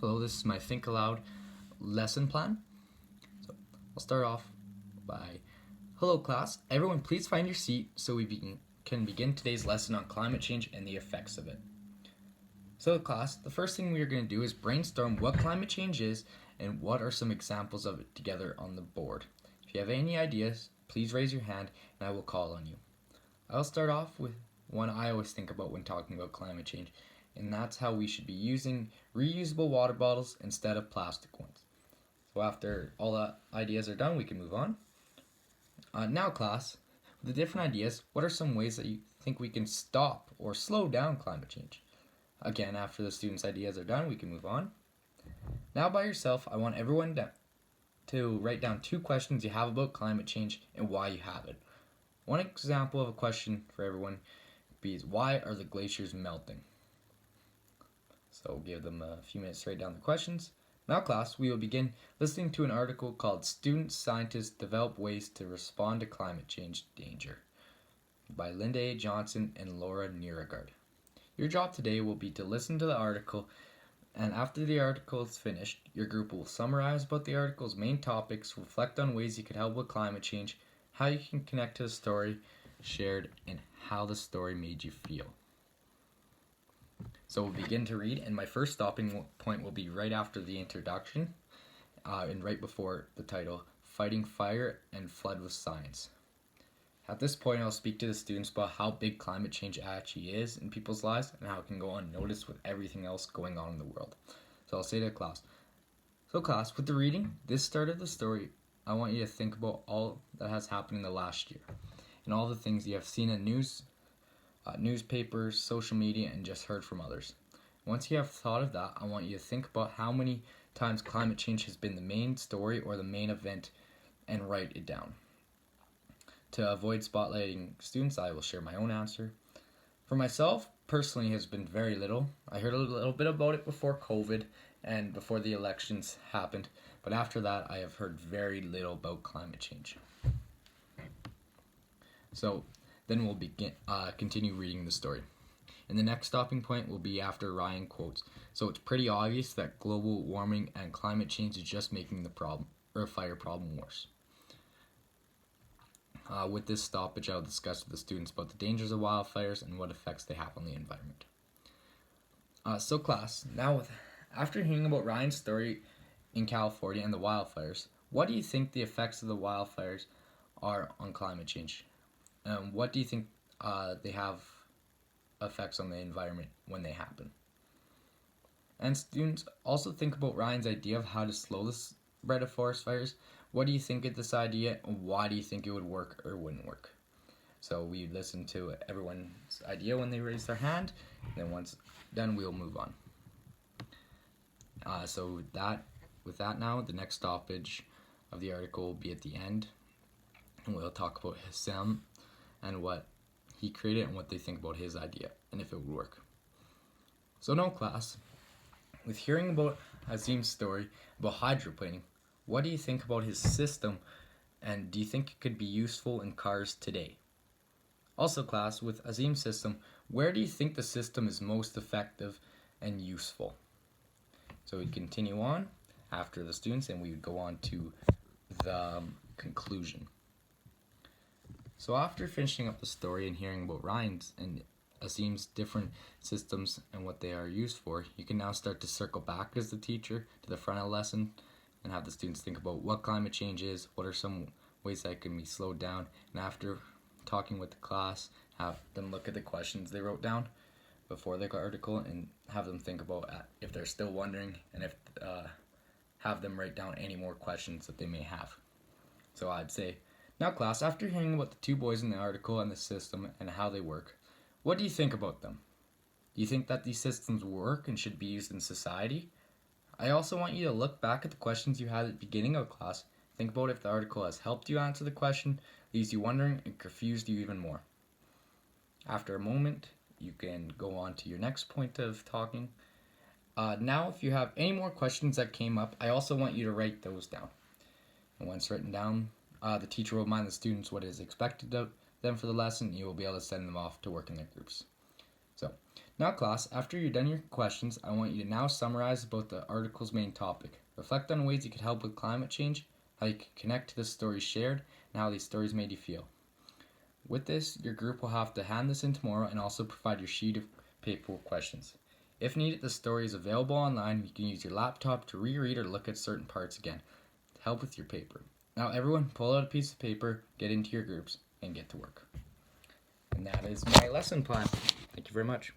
Hello, this is my Think Aloud lesson plan. So I'll start off by, hello class, everyone please find your seat so we can begin today's lesson on climate change and the effects of it. So class, the first thing we are going to do is brainstorm what climate change is and what are some examples of it together on the board. If you have any ideas, please raise your hand and I will call on you. I'll start off with one I always think about when talking about climate change, and that's how we should be using reusable water bottles instead of plastic ones. So after all the ideas are done, we can move on. Now class, with the different ideas, what are some ways that you think we can stop or slow down climate change? Again, after the students' ideas are done, we can move on. Now by yourself, I want everyone to write down 2 questions you have about climate change and why you have it. One example of a question for everyone would be, why are the glaciers melting? So we'll give them a few minutes to write down the questions. Now class, we will begin listening to an article called Student Scientists Develop Ways to Respond to Climate Change Danger by Linda A. Johnson and Laura Nieregard. Your job today will be to listen to the article, and after the article is finished, your group will summarize about the article's main topics, reflect on ways you could help with climate change, how you can connect to the story shared, and how the story made you feel. So we'll begin to read, and my first stopping point will be right after the introduction and right before the title, Fighting Fire and Flood with Science. At this point, I'll speak to the students about how big climate change actually is in people's lives and how it can go unnoticed with everything else going on in the world. So I'll say to class, so class, with the reading, this start of the story, I want you to think about all that has happened in the last year and all the things you have seen in news, newspapers, social media, and just heard from others. Once you have thought of that, I want you to think about how many times climate change has been the main story or the main event and write it down. To avoid spotlighting students, I will share my own answer. For myself, personally, it has been very little. I heard a little bit about it before COVID and before the elections happened, but after that, I have heard very little about climate change. So then we'll continue reading the story. And the next stopping point will be after Ryan quotes. So it's pretty obvious that global warming and climate change is just making the fire problem worse. With this stoppage, I'll discuss with the students about the dangers of wildfires and what effects they have on the environment. So class, now after hearing about Ryan's story in California and the wildfires, what do you think the effects of the wildfires are on climate change? What do you think they have effects on the environment when they happen? And students, also think about Ryan's idea of how to slow the spread of forest fires. What do you think of this idea, and why do you think it would work or wouldn't work? So we listen to everyone's idea when they raise their hand, and then once done, we'll move on. So with that now, the next stoppage of the article will be at the end, and we'll talk about Hassan and what he created and what they think about his idea and if it would work. So now class, with hearing about Azim's story about hydroplaning, what do you think about his system, and do you think it could be useful in cars today? Also class, with Azim's system, where do you think the system is most effective and useful? So we continue on after the students and we would go on to the conclusion. So after finishing up the story and hearing about Ryan's and Azim's different systems and what they are used for, you can now start to circle back as the teacher to the front of the lesson and have the students think about what climate change is, what are some ways that it can be slowed down, and after talking with the class, have them look at the questions they wrote down before the article and have them think about if they're still wondering, and if have them write down any more questions that they may have. So I'd say, now class, after hearing about the 2 boys in the article and the system and how they work, what do you think about them? Do you think that these systems work and should be used in society? I also want you to look back at the questions you had at the beginning of class. Think about if the article has helped you answer the question, leaves you wondering, and confused you even more. After a moment, you can go on to your next point of talking. Now, if you have any more questions that came up, I also want you to write those down. And once written down, the teacher will remind the students what is expected of them for the lesson, and you will be able to send them off to work in their groups. So, now class, after you're done your questions, I want you to now summarize about the article's main topic. Reflect on ways you could help with climate change, how you can connect to the stories shared, and how these stories made you feel. With this, your group will have to hand this in tomorrow and also provide your sheet of paper with questions. If needed, the story is available online. You can use your laptop to reread or look at certain parts again to help with your paper. Now everyone, pull out a piece of paper, get into your groups, and get to work. And that is my lesson plan. Thank you very much.